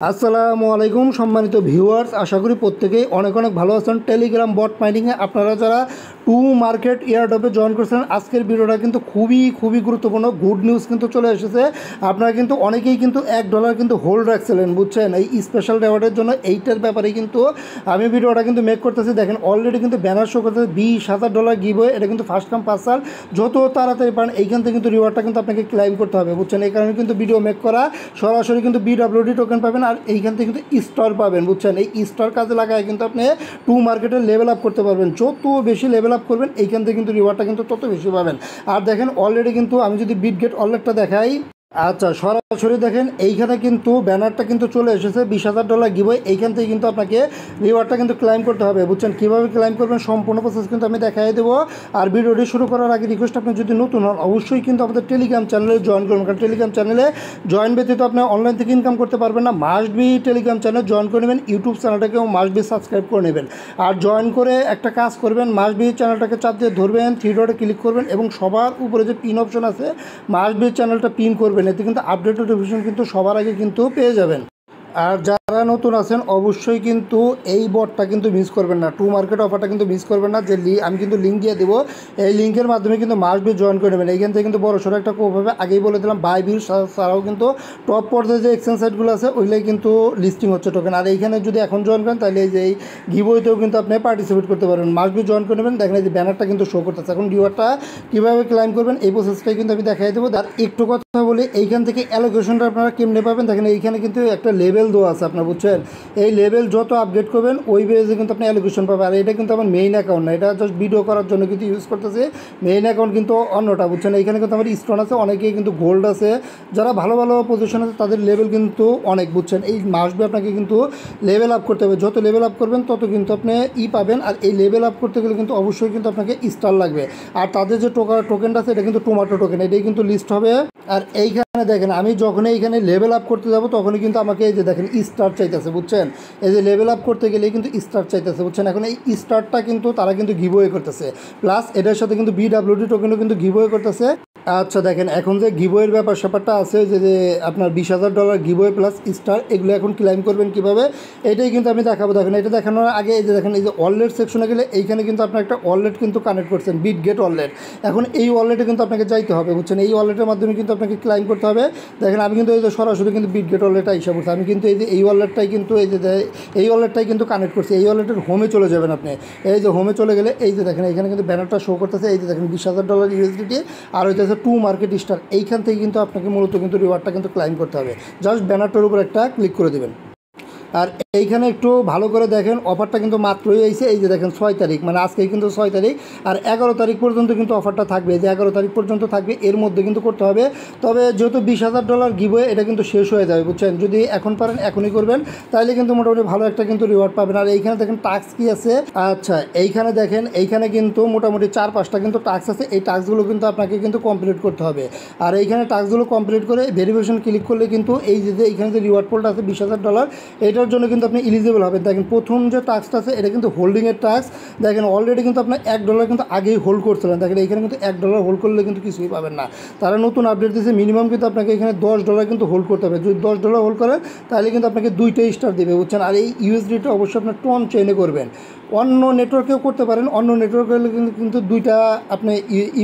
আসসালামু আলাইকুম সম্মানিত ভিউয়ার্স, আশা করি প্রত্যেকেই অনেক অনেক ভালো আছেন। টেলিগ্রাম বট মাইনিংয়ে আপনারা যারা টু মার্কেট এয়ারড্রপে জয়েন করছেন, আজকের ভিডিওটা কিন্তু খুবই গুরুত্বপূর্ণ। গুড নিউজ কিন্তু চলে এসেছে। আপনারা কিন্তু অনেকেই কিন্তু $1 কিন্তু হোল্ড রাখছিলেন, বুঝছেন, এই স্পেশাল রেওয়ার্ডের জন্য। এইটার ব্যাপারে কিন্তু আমি ভিডিওটা কিন্তু মেক করতেছি। দেখেন অলরেডি কিন্তু ব্যানার শো করতেছে $20,000 গিভওয়ে। এটা কিন্তু ফার্স্ট কাম ফার্স্ট সার্ভ, যত তাড়াতাড়ি পারেন এইখান থেকে কিন্তু রিওয়ার্ডটা কিন্তু আপনাকে ক্লাইম করতে হবে, বুঝছেন। এই কারণে কিন্তু ভিডিও মেক করা। সরাসরি কিন্তু BWD টোকেন পাবেন আর এইখান থেকে কিন্তু স্টার পাবেন, বুঝছেন। এই স্টার কাজে লাগায় কিন্তু আপনি টু মার্কেটে লেভেল আপ করতে পারবেন। যত বেশি লেভেল আপ করবেন এইখান থেকে কিন্তু রিওয়ার্ডটা কিন্তু তত বেশি পাবেন। আর দেখেন অলরেডি কিন্তু আমি যদি বিটগেট ওয়ালেটটা দেখাই, আচ্ছা সরাসরি দেখেন এইখানে কিন্তু ব্যানারটা কিন্তু চলে এসেছে $20,000 গিভওয়ে। এইখান থেকে কিন্তু আপনাকে রিওয়ার্ডটা কিন্তু ক্লাইম করতে হবে, বুঝছেন। কীভাবে ক্লাইম করবেন সম্পূর্ণ প্রসেস কিন্তু আমি দেখাই দেবো। আর ভিডিওটি শুরু করার আগে রিকোয়েস্ট, আপনি যদি নতুন হন অবশ্যই কিন্তু আমাদের টেলিগ্রাম চ্যানেলে জয়েন করুন, কারণ টেলিগ্রাম চ্যানেলে জয়েন ব্যতীত আপনি অনলাইন থেকে ইনকাম করতে পারবেন না। Must be Telegram channel join করে নেবেন, ইউটিউব চ্যানেলটাকেও মাস্ট বি সাবস্ক্রাইব করে নেবেন। আর জয়েন করে একটা কাজ করবেন, মাস্ট বি চ্যানেলটাকে চাপ দিয়ে ধরবেন, থ্রি ডটে ক্লিক করবেন এবং সবার উপরে যে পিন অপশন আছে মাস্ট বি চ্যানেলটা পিন করবেন। এতে কিন্তু আপডেট নোটিফিকেশন কিন্তু সবার আগে কিন্তু পেয়ে যাবেন। আর যারা নতুন আছেন অবশ্যই কিন্তু এই বটটা কিন্তু মিস করবেন না, টু মার্কেট অফারটা কিন্তু মিস করবেন না। যে আমি কিন্তু লিঙ্ক দিয়ে দেবো, এই লিঙ্কের মাধ্যমে কিন্তু মাস্ট বি জয়েন করে নেবেন। এইখান থেকে কিন্তু বড় সড়ো একটা কোভাবে আগেই বলে দিলাম, বাই বিল ছাড়াও কিন্তু টপ পর্যায়ে যে এক্সচেঞ্জ সাইটগুলো আছে ওইগুলোই কিন্তু লিস্টিং হচ্ছে টোকেন। আর এইখানে যদি এখন জয়েন করেন তাহলে এই যে এই গিভওয়েতেও কিন্তু আপনি পার্টিসিপেট করতে পারবেন। মাস্ট বি জয়েন করে নেবেন। দেখেন এই যে ব্যানারটা কিন্তু শো করতেছে। এখন রিওয়ার্ডটা কীভাবে ক্লাইম করবেন এই প্রসেসটাই কিন্তু আমি দেখাই দেবো। আর একটু কথা বলি, এইখান থেকে অ্যালোকেশনটা আপনারা কেমনে পাবেন। দেখেন এইখানে কিন্তু একটা লেভেল দেওয়া আছে, আপনার বুঝছেন। এই লেভেল যত আপডেট করবেন ওই বেজে কিন্তু আপনি অ্যালোকেশন পাবেন। আর এটা কিন্তু আমার মেইন অ্যাকাউন্ট না, এটা জাস্ট ভিডিও করার জন্য কিন্তু ইউজ করতেছে। মেইন অ্যাকাউন্ট কিন্তু অন্যটা, বুঝছেন। এইখানে কিন্তু আমার স্টোন আছে, অনেকেই কিন্তু গোল্ড আছে। যারা ভালো ভালো পজিশন আছে তাদের লেভেল কিন্তু অনেক, বুঝছেন। এই মাস্ট বি আপনাকে কিন্তু লেভেল আপ করতে হবে। যত লেভেল আপ করবেন তত কিন্তু আপনি পাবেন। আর এই লেভেল আপ করতে গেলে কিন্তু অবশ্যই কিন্তু আপনাকে স্টার লাগবে। আর তাদের যে টোকেনটা আছে এটা কিন্তু টোমাটো টোকেন, এটাই কিন্তু লিস্ট হবে। আর এইখানে দেখেন আমি যখনই এইখানে লেভেল আপ করতে যাব তখনই কিন্তু আমাকে এই যে দেখেন স্টার চাইতেছে, বুঝছেন। এই যে লেভেল আপ করতে গেলেই কিন্তু স্টার চাইতেছে, বুঝছেন। এখন এই স্টারটা কিন্তু তারা কিন্তু গিভওয়ে করতেছে, প্লাস এটার সাথে কিন্তু BWD টোকেনও কিন্তু গিভওয়ে করতেছে। আচ্ছা দেখেন এখন যে গিভওয়ের ব্যাপারটা আছে, যে আপনার $20,000 গিভওয়ে প্লাস স্টার, এগুলো এখন ক্লাইম করবেন কীভাবে এটাই কিন্তু আমি দেখাবো। দেখেন এটা দেখানোর আগে এই যে দেখেন এই যে ওয়ালেট সেকশনে গেলে এইখানে কিন্তু আপনার একটা ওয়ালেট কিন্তু কানেক্ট করছেন, বিটগেট ওয়ালেট। এখন এই ওয়ালেটে কিন্তু আপনাকে যাইতে হবে, বুঝছেন। এই ওয়ালেটের মাধ্যমে কিন্তু আপনাকে ক্লাইম করতে হবে। দেখেন আমি কিন্তু এই যে সরাসরি কিন্তু বিটগেট ওয়ালেটটা হিসাব করছি। আমি কিন্তু এই যে এই ওয়ালেটটাই কিন্তু এই ওয়ালেটটাই কিন্তু কানেক্ট করছি। এই ওয়ালেটের হোমে চলে যাবেন আপনি। এই যে হোমে চলে গেলে এই যে দেখেন এখানে কিন্তু ব্যানারটা শো করতেছে। এই যে দেখেন $20,000 USDT আর হইতেছে টু মার্কেট স্টার। এইখান থেকে কিন্তু আপনাকে মূলত কিন্তু রিওয়ার্ডটা কিন্তু ক্লাইম করতে হবে। জাস্ট ব্যানারটার উপর একটা ক্লিক করে দেবেন। আর এইখানে একটু ভালো করে দেখেন অফারটা কিন্তু মাত্রই আইছে। এই যে দেখেন 6 তারিখ, মানে আজকে কিন্তু 6 তারিখ। আর 11 তারিখ পর্যন্ত কিন্তু অফারটা থাকবে, যে 11 তারিখ পর্যন্ত থাকবে, এর মধ্যে কিন্তু করতে হবে। তবে যেহেতু $20,000 গিভওয়ে এটা কিন্তু শেষ হয়ে যাবে, বুঝছেন। যদি এখন পারেন এখনই করবেন, তাইলে কিন্তু মোটামুটি ভালো একটা কিন্তু রিওয়ার্ড পাবেন। আর এইখানে দেখেন টাস্ক কী আছে। আচ্ছা এইখানে দেখেন এইখানে কিন্তু মোটামুটি 4-5টা কিন্তু টাস্ক আছে। এই টাস্কগুলো কিন্তু আপনাকে কিন্তু কমপ্লিট করতে হবে। আর এইখানে টাস্কগুলো কমপ্লিট করে ভেরিফিকেশন ক্লিক করলে কিন্তু এই যে এইখানে যে রিওয়ার্ড পোলটা আছে $20,000, এটার জন্য কিন্তু আপনি এলিজিবল হবেন। দেখেন প্রথম যে টাস্কটা আছে এটা কিন্তু হোল্ডিংয়ের টাস্ক। দেখেন অলরেডি কিন্তু আপনার $1 কিন্তু আগেই হোল্ড করছিলেন। দেখেন এইখানে কিন্তু $1 হোল্ড করলে কিন্তু কিছুই পাবেন না। তারা নতুন আপডেট দিয়েছে, মিনিমাম কিন্তু আপনাকে এখানে $10 কিন্তু হোল্ড করতে হবে। যদি $10 হোল্ড করেন তাহলে কিন্তু আপনাকে 2টা স্টার দেবে, বুঝছেন। আর এই USDটা অবশ্যই আপনার টন চেইনে করবেন। অন্য নেটওয়ার্কেও করতে পারেন, অন্য নেটওয়ার্কে কিন্তু 2টা আপনি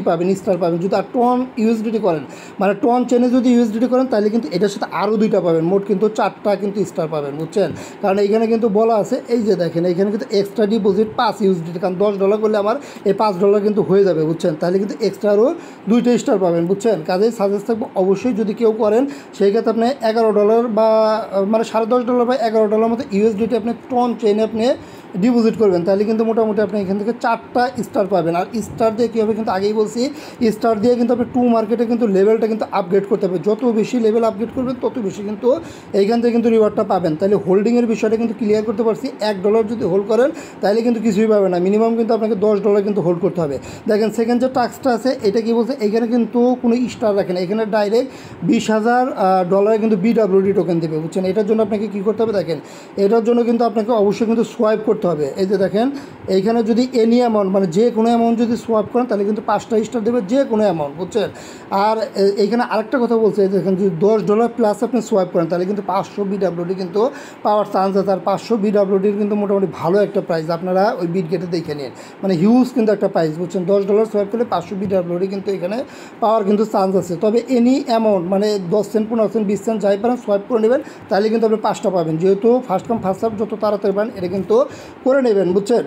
পাবেন, স্টার পাবেন। যদি আর টন USDT করেন, মানে টন চেনে যদি USDT করেন তাহলে কিন্তু এটার সাথে আরও 2টা পাবেন, মোট কিন্তু 4টা কিন্তু স্টার পাবেন, বুঝছেন। কারণ এইখানে কিন্তু বলা আছে, এই যে দেখেন এইখানে কিন্তু এক্সট্রা ডিপোজিট 5 USDT, কারণ $10 করলে আমার এই $5 কিন্তু হয়ে যাবে, বুঝছেন। তাহলে কিন্তু এক্সট্রা আরও 2টা স্টার পাবেন, বুঝছেন। কাজেই সাজেস্ট থাকবো অবশ্যই যদি কেউ করেন সেই ক্ষেত্রে আপনি $11 বা মানে $10.5 বা $11 মতো USDT আপনি টন চেনে আপনি ডিপোজিট করবেন, তাহলে কিন্তু মোটামুটি আপনি এখান থেকে 4টা স্টার পাবেন। আর স্টার দিয়ে কী হবে কিন্তু আগেই বলছি, স্টার দিয়ে কিন্তু আপনি টু মার্কেটে কিন্তু লেভেলটা কিন্তু আপগ্রেড করতে হবে। যত বেশি লেভেল আপগ্রেড করবেন তত বেশি কিন্তু এইখান থেকে কিন্তু রিওয়ার্ডটা পাবেন। তাহলে হোল্ডিংয়ের বিষয়টা কিন্তু ক্লিয়ার করতে পারছি। $1 যদি হোল্ড করেন তাহলে কিন্তু কিছুই পাবেন না, মিনিমাম কিন্তু আপনাকে $10 কিন্তু হোল্ড করতে হবে। দেখেন সেকেন্ড যে টাস্কটা আছে এটা কি বলছে, এখানে কিন্তু কোনো স্টার রাখেন, এখানে ডাইরেক্ট $20,000 কিন্তু BWD টোকেন দেবে, বুঝছেন। এটার জন্য আপনাকে কী করতে হবে দেখেন, এটার জন্য কিন্তু আপনাকে অবশ্যই কিন্তু সোয়াইপ করতে করতে হবে। এই যে দেখেন এইখানে যদি এনি অ্যামাউন্ট মানে যে কোনো অ্যামাউন্ট যদি সোয়াইপ করেন তাহলে কিন্তু 5টা স্টার দেবে, যে কোনো অ্যামাউন্ট, বুঝছেন। আর এইখানে আরেকটা কথা বলছে, দেখেন যদি $10 প্লাস আপনি সোয়াইপ করেন তাহলে কিন্তু 500 বিডাব্লিউডি কিন্তু পাওয়ার চান্স আছে। আর 500 বিডাব্লিউডির কিন্তু মোটামুটি ভালো একটা প্রাইস, আপনারা ওই বিটগেটে দেখে নিন, মানে হিউজ কিন্তু একটা প্রাইস, বুঝছেন। $10 সোয়াইপ করলে 500 বিডাব্লিউডি কিন্তু এখানে পাওয়ার কিন্তু চান্স আছে। তবে এনি অ্যামাউন্ট মানে 10 সেন্ট 15 সেন্ট 20 সেন্ট যাই পারেন সোয়াইপ করে নেবেন, তাহলে কিন্তু আপনি 5টা পাবেন। যেহেতু ফার্স্ট কাম ফার্স্ট সার্ভ, যত তাড়াতাড়ি পান এটা কিন্তু করে নেবেন, বুঝছেন।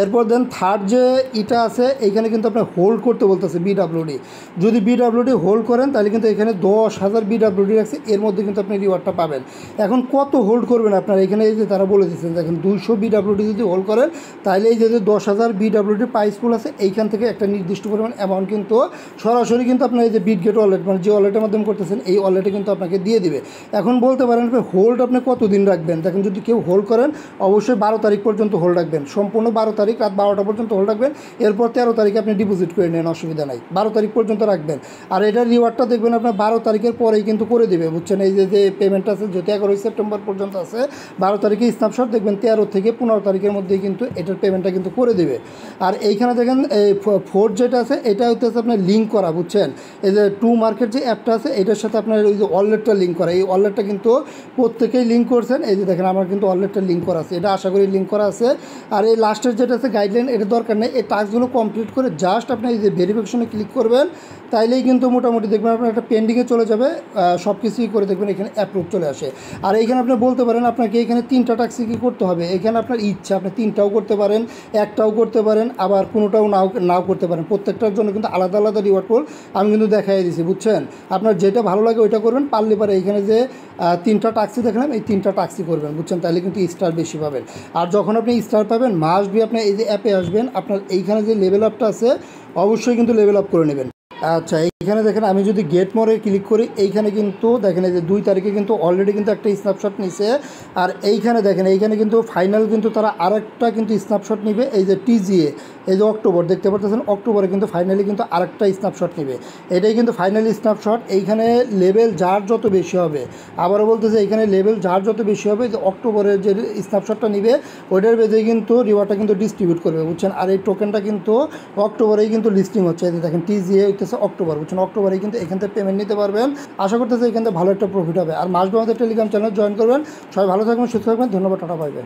এরপর দেন থার্ড যে ইটা আছে, এইখানে কিন্তু আপনার হোল্ড করতে বলতেছে বিডাব্লিউডি। যদি বিডাব্লিউডি হোল্ড করেন তাহলে কিন্তু এখানে 10,000 বিডাব্লিউডি রাখছে, এর মধ্যে কিন্তু আপনি রিওয়ার্ডটা পাবেন। এখন কত হোল্ড করবেন আপনার, এখানে এই যে তারা বলে দিচ্ছেন দেখেন 200 বিডাব্লিউডি যদি হোল্ড করেন তাহলে এই যে 10,000 বিডাব্লিউডি প্রাইস পুল আছে, এইখান থেকে একটা নির্দিষ্ট পরিমাণ অ্যামাউন্ট কিন্তু সরাসরি কিন্তু আপনার এই যে বিটগেট ওয়ালেট মানে যে ওয়ালেটের মাধ্যমে করতেছেন এই ওয়ালেটে কিন্তু আপনাকে দিয়ে দিবে। এখন বলতে পারেন হোল্ড আপনি কতদিন রাখবেন, দেখেন যদি কেউ হোল্ড করেন অবশ্যই 12 তারিখ পর্যন্ত হোল্ড রাখবেন, সম্পূর্ণ 12 তারিখ রাত 12টা পর্যন্ত হোল্ড রাখবেন। এরপর 13 তারিখে আপনি ডিপোজিট করে নেন, অসুবিধা নাই, 12 তারিখ পর্যন্ত রাখবেন। আর এটার রিওয়ার্ডটা দেখবেন আপনার 12 তারিখের পরেই কিন্তু করে দেবে, বুঝছেন। এই যে পেমেন্ট আছে যেহেতু 11 সেপ্টেম্বর পর্যন্ত আছে, 12 তারিখে স্ন্যাপশট দেখবেন 13 থেকে 15 তারিখের মধ্যেই কিন্তু এটার পেমেন্টটা কিন্তু করে দেবে। আর এইখানে দেখেন এই ফোর্থ যেটা আছে এটা হচ্ছে আপনার লিঙ্ক করা, বুঝছেন। এই যে টু মার্কেট যে অ্যাপটা আছে এটার সাথে আপনার ওই যে ওয়ালেটটা লিঙ্ক করা, এই ওয়ালেটটা কিন্তু প্রত্যেকেই লিঙ্ক করছেন। এই যে দেখেন আমার কিন্তু ওয়ালেটটা লিঙ্ক করা আছে, এটা আশা করি লিঙ্ক করা আছে। আর এই লাস্টের যেটা আছে গাইডলাইন, এটা দরকার নেই, এই টাস্কগুলো কমপ্লিট করে জাস্ট আপনি এই যে ভেরিফিকেশনে ক্লিক করবেন, তাইলেই কিন্তু মোটামুটি দেখবেন আপনার একটা পেন্ডিংয়ে চলে যাবে, সব কিছুই করে দেখবেন এখানে অ্যাপ্রুভ চলে আসে। আর এইখানে আপনি বলতে পারেন আপনাকে এখানে 3টা টাস্কই কী করতে হবে, এখানে আপনার ইচ্ছা, আপনি 3টাও করতে পারেন, একটাও করতে পারেন, আবার কোনোটাও নাও করতে পারেন। প্রত্যেকটার জন্য কিন্তু আলাদা আলাদা রিওয়ার্ড পোল আমি কিন্তু দেখাই দিয়েছি, বুঝছেন। আপনার যেটা ভালো লাগে ওইটা করবেন, পারলে পারে এইখানে যে 3টা টাস্কই দেখলাম এই 3টা টাস্কই করবেন, বুঝছেন, তাহলে কিন্তু স্টার বেশি পাবেন। আর যখন আপনি স্টার পাবেন মাস্ট বি আপনি এই যে অ্যাপে আসবেন, আপনার এইখানে যে লেভেল আপটা আছে অবশ্যই কিন্তু লেভেল আপ করে নেবেন। আচ্ছা এইখানে দেখেন আমি যদি গেট মোরে ক্লিক করি, এইখানে কিন্তু দেখেন এই যে 2 তারিখে কিন্তু অলরেডি কিন্তু একটা স্ন্যাপশট নিছে। আর এইখানে দেখেন এইখানে কিন্তু ফাইনাল কিন্তু তারা আরেকটা কিন্তু স্ন্যাপশট নিবে, এই যে টিজিএ, এই যে অক্টোবর দেখতে পাচ্ছেন, অক্টোবরে কিন্তু ফাইনালি কিন্তু আরেকটা স্ন্যাপশট নিবে, এটাই কিন্তু ফাইনালি স্ন্যাপশট। এইখানে লেভেল যার যত বেশি হবে, আবারও বলতেছে এইখানে লেভেল যার যত বেশি হবে যে অক্টোবরের যে স্ন্যাপশটটা নিবে ওইটার বেঁধে কিন্তু রিওয়ার্ডটা কিন্তু ডিস্ট্রিবিউট করবে, বুঝছেন। আর এই টোকেনটা কিন্তু অক্টোবরেই কিন্তু লিস্টিং হচ্ছে, এই যে দেখেন টিজিএ হইতেছে অক্টোবর, বুঝছেন। অক্টোবরেই কিন্তু এখান থেকে পেমেন্ট নিতে পারবেন, আশা করতেছে এখান থেকে ভালো একটা প্রফিট হবে। আর মাসবে আমাদের টেলিগ্রাম চ্যানেল জয়েন করবেন। সবাই ভালো থাকবেন, সুস্থ থাকবেন, ধন্যবাদ, টাটা, বাই বাই।